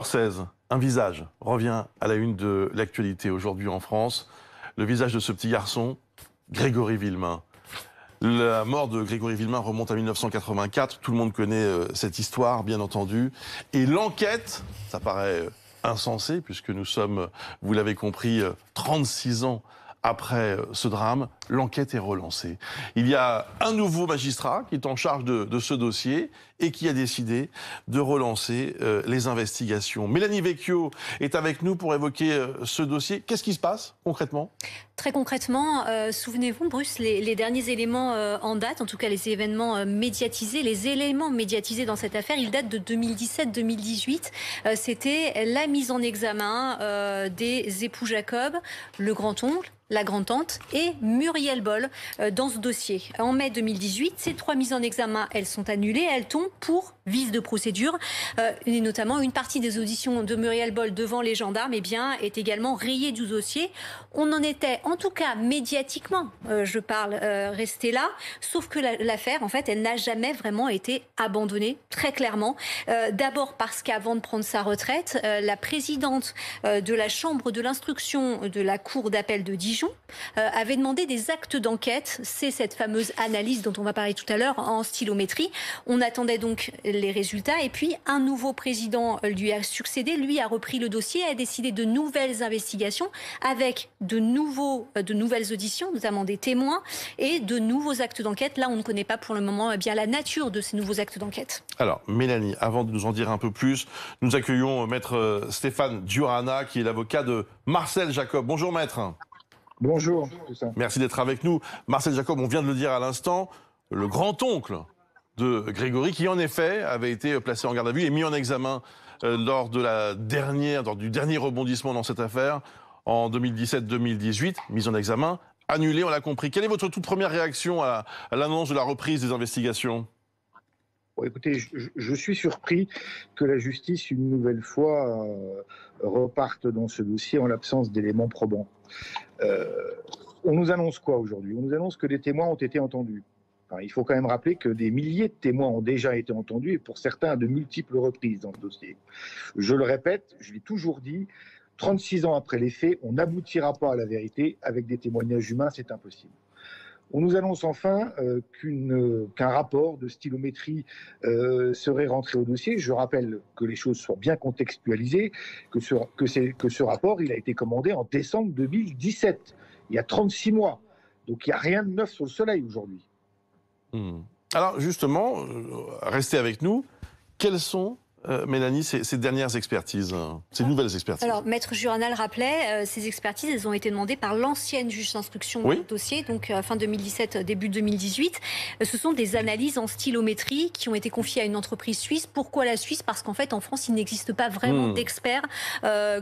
16, un visage revient à la une de l'actualité aujourd'hui en France. Le visage de ce petit garçon, Grégory Villemain. La mort de Grégory Villemain remonte à 1984. Tout le monde connaît cette histoire, bien entendu. Et l'enquête, ça paraît insensé, puisque nous sommes, vous l'avez compris, 36 ans après ce drame, l'enquête est relancée. Il y a un nouveau magistrat qui est en charge de ce dossier et qui a décidé de relancer les investigations. Mélanie Vecchio est avec nous pour évoquer ce dossier. Qu'est-ce qui se passe concrètement ? Très concrètement, souvenez-vous, Bruce, les derniers éléments en date, en tout cas les événements médiatisés, les éléments médiatisés dans cette affaire, ils datent de 2017-2018. C'était la mise en examen des époux Jacob, le grand-oncle, la grand-tante et Muriel Boll dans ce dossier. En mai 2018, ces trois mises en examen, elles sont annulées, elles tombent pour vice de procédure. Et notamment, une partie des auditions de Muriel Boll devant les gendarmes est également rayée du dossier. On en était, en tout cas médiatiquement, je parle, resté là. Sauf que l'affaire, en fait, elle n'a jamais vraiment été abandonnée, très clairement. D'abord parce qu'avant de prendre sa retraite, la présidente de la chambre de l'instruction de la cour d'appel de Dijon avait demandé des actes d'enquête. C'est cette fameuse analyse dont on va parler tout à l'heure en stylométrie. On attendait donc les résultats et puis un nouveau président lui a succédé. Lui a repris le dossier, a décidé de nouvelles investigations avec de nouvelles auditions, notamment des témoins et de nouveaux actes d'enquête. Là, on ne connaît pas pour le moment bien la nature de ces nouveaux actes d'enquête. Alors, Mélanie, avant de nous en dire un peu plus, nous accueillons maître Stéphane Diorana, qui est l'avocat de Marcel Jacob. Bonjour maître. Bonjour. Merci d'être avec nous. Marcel Jacob, on vient de le dire à l'instant, le grand-oncle de Grégory, qui en effet avait été placé en garde à vue et mis en examen lors du dernier rebondissement dans cette affaire en 2017-2018, mise en examen, annulée, on l'a compris. Quelle est votre toute première réaction à l'annonce de la reprise des investigations ? Bon, écoutez, je suis surpris que la justice, une nouvelle fois, reparte dans ce dossier en l'absence d'éléments probants. On nous annonce quoi aujourd'hui ? On nous annonce que des témoins ont été entendus. Enfin, il faut quand même rappeler que des milliers de témoins ont déjà été entendus, et pour certains à de multiples reprises dans ce dossier. Je le répète, je l'ai toujours dit, 36 ans après les faits, on n'aboutira pas à la vérité avec des témoignages humains, c'est impossible. On nous annonce enfin qu'un rapport de stylométrie serait rentré au dossier. Je rappelle que les choses soient bien contextualisées, que ce rapport il a été commandé en décembre 2017, il y a 36 mois. Donc il n'y a rien de neuf sur le soleil aujourd'hui. Alors justement, restez avec nous. Quelles sont, Mélanie, ces dernières expertises, ces nouvelles expertises? Alors, Maître Juranal rappelait, ces expertises, elles ont été demandées par l'ancienne juge d'instruction du dossier, donc fin 2017, début 2018. Ce sont des analyses en stylométrie qui ont été confiées à une entreprise suisse. Pourquoi la Suisse? Parce qu'en fait, en France, il n'existe pas vraiment d'experts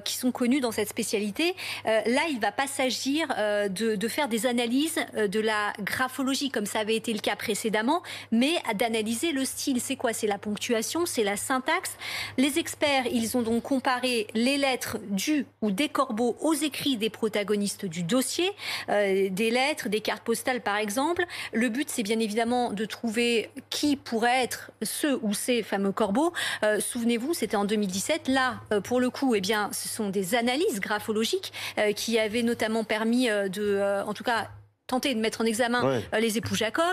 qui sont connus dans cette spécialité. Là, il ne va pas s'agir de faire des analyses de la graphologie, comme ça avait été le cas précédemment, mais d'analyser le style. C'est quoi? C'est la ponctuation, c'est la syntaxe. Les experts, ils ont donc comparé les lettres du ou des corbeaux aux écrits des protagonistes du dossier, des lettres, des cartes postales par exemple. Le but, c'est bien évidemment de trouver qui pourrait être ce ou ces fameux corbeaux. Souvenez-vous, c'était en 2017. Là, pour le coup, eh bien, ce sont des analyses graphologiques qui avaient notamment permis en tout cas, tenter de mettre en examen les époux Jacob.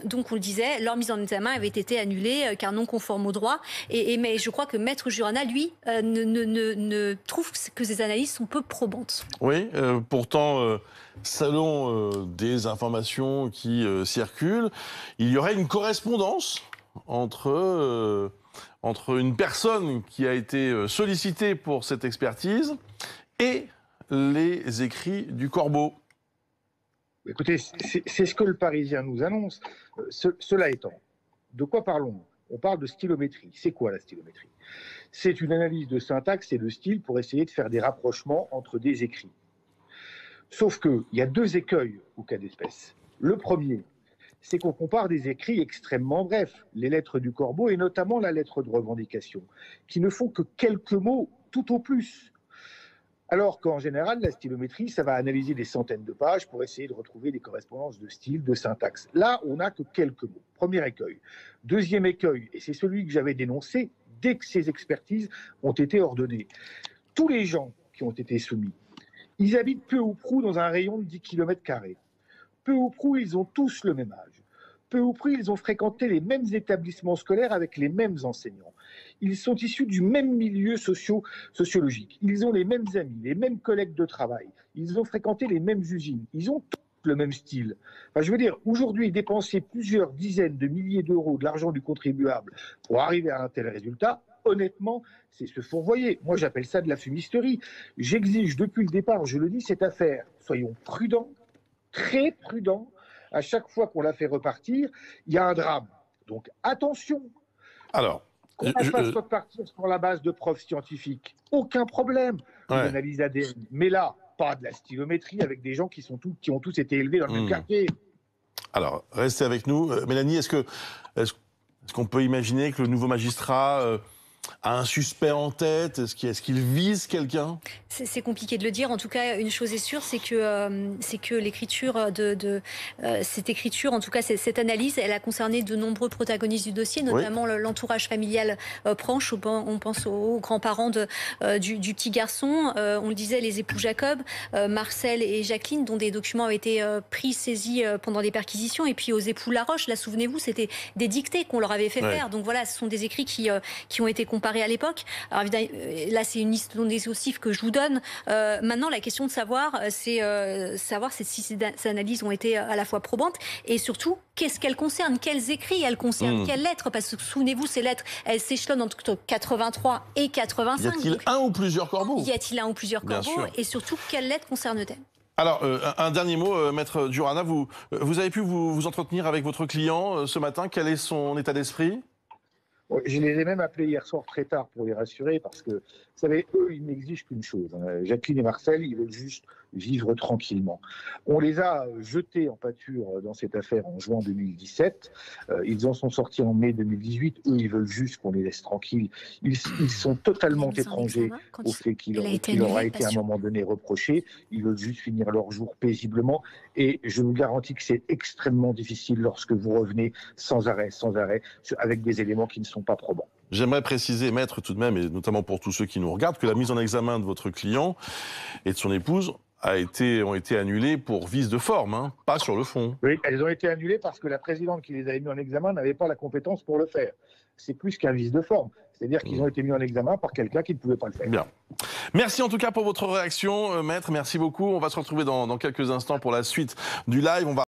Donc on le disait, leur mise en examen avait été annulée car non conforme au droit. Mais je crois que Maître Jurana, lui, ne trouve que ces analyses sont peu probantes. Oui, pourtant, selon des informations qui circulent, il y aurait une correspondance entre une personne qui a été sollicitée pour cette expertise et les écrits du corbeau. Écoutez, c'est ce que le Parisien nous annonce. Cela étant, de quoi parlons-nous? On parle de stylométrie. C'est quoi la stylométrie? C'est une analyse de syntaxe et de style pour essayer de faire des rapprochements entre des écrits. Sauf qu'il y a deux écueils au cas d'espèce. Le premier, c'est qu'on compare des écrits extrêmement brefs, les lettres du corbeau et notamment la lettre de revendication, qui ne font que quelques mots tout au plus. Alors qu'en général, la stylométrie, ça va analyser des centaines de pages pour essayer de retrouver des correspondances de style, de syntaxe. Là, on n'a que quelques mots. Premier écueil. Deuxième écueil, et c'est celui que j'avais dénoncé dès que ces expertises ont été ordonnées. Tous les gens qui ont été soumis, ils habitent peu ou prou dans un rayon de 10 km². Peu ou prou, ils ont tous le même âge. Peu ou prou, ils ont fréquenté les mêmes établissements scolaires avec les mêmes enseignants. Ils sont issus du même milieu sociologique. Ils ont les mêmes amis, les mêmes collègues de travail. Ils ont fréquenté les mêmes usines. Ils ont tous le même style. Enfin, je veux dire, aujourd'hui, dépenser plusieurs dizaines de milliers d'euros de l'argent du contribuable pour arriver à un tel résultat, honnêtement, c'est se fourvoyer. Moi, j'appelle ça de la fumisterie. J'exige depuis le départ, je le dis, cette affaire, soyons prudents, très prudents. À chaque fois qu'on la fait repartir, il y a un drame. Donc attention. Alors, qu'on la fasse repartir sur la base de preuves scientifiques, aucun problème. Une analyse ADN. Mais là, pas de la stylométrie avec des gens qui ont tous été élevés dans le même quartier. Alors, restez avec nous. Mélanie, est-ce qu'on peut imaginer que le nouveau magistrat a un suspect en tête? Est-ce qu'il vise quelqu'un? C'est compliqué de le dire. En tout cas, une chose est sûre, c'est que l'écriture cette écriture, en tout cas cette analyse, elle a concerné de nombreux protagonistes du dossier, notamment l'entourage familial proche. On pense aux grands-parents du petit garçon. On le disait, les époux Jacob, Marcel et Jacqueline, dont des documents avaient été saisis pendant les perquisitions. Et puis aux époux Laroche, là, souvenez-vous, c'était des dictées qu'on leur avait fait faire. Donc voilà, ce sont des écrits qui ont été comparés à l'époque. Alors évidemment, là, c'est une liste non exhaustive que je vous donne. Maintenant, la question de savoir, c'est si ces analyses ont été à la fois probantes et surtout, qu'est-ce qu'elles concernent? Quels écrits elles concernent? Quelles lettres? Parce que souvenez-vous, ces lettres, elles s'échelonnent entre 83 et 85. Y a-t-il un ou plusieurs corbeaux? Y a-t-il un ou plusieurs corbeaux? Et surtout, quelles lettres concernent-elles? Alors, un dernier mot, Maître Diorana, vous avez pu vous entretenir avec votre client ce matin. Quel est son état d'esprit? Je les ai même appelés hier soir très tard pour les rassurer parce que, vous savez, eux, ils n'exigent qu'une chose. Jacqueline et Marcel, ils veulent juste vivre tranquillement. On les a jetés en pâture dans cette affaire en juin 2017. Ils en sont sortis en mai 2018. Eux, ils veulent juste qu'on les laisse tranquilles. Ils sont totalement étrangers au fait qu'il leur a été à un moment donné reproché. Ils veulent juste finir leur jour paisiblement. Et je vous garantis que c'est extrêmement difficile lorsque vous revenez sans arrêt, avec des éléments qui ne sont pas probants. J'aimerais préciser, Maître, tout de même, et notamment pour tous ceux qui nous regardent, que la mise en examen de votre client et de son épouse ont été annulées pour vice de forme, pas sur le fond. Oui, elles ont été annulées parce que la présidente qui les avait mis en examen n'avait pas la compétence pour le faire. C'est plus qu'un vice de forme. C'est-à-dire qu'ils ont été mis en examen par quelqu'un qui ne pouvait pas le faire. Bien. Merci en tout cas pour votre réaction, Maître. Merci beaucoup. On va se retrouver dans quelques instants pour la suite du live.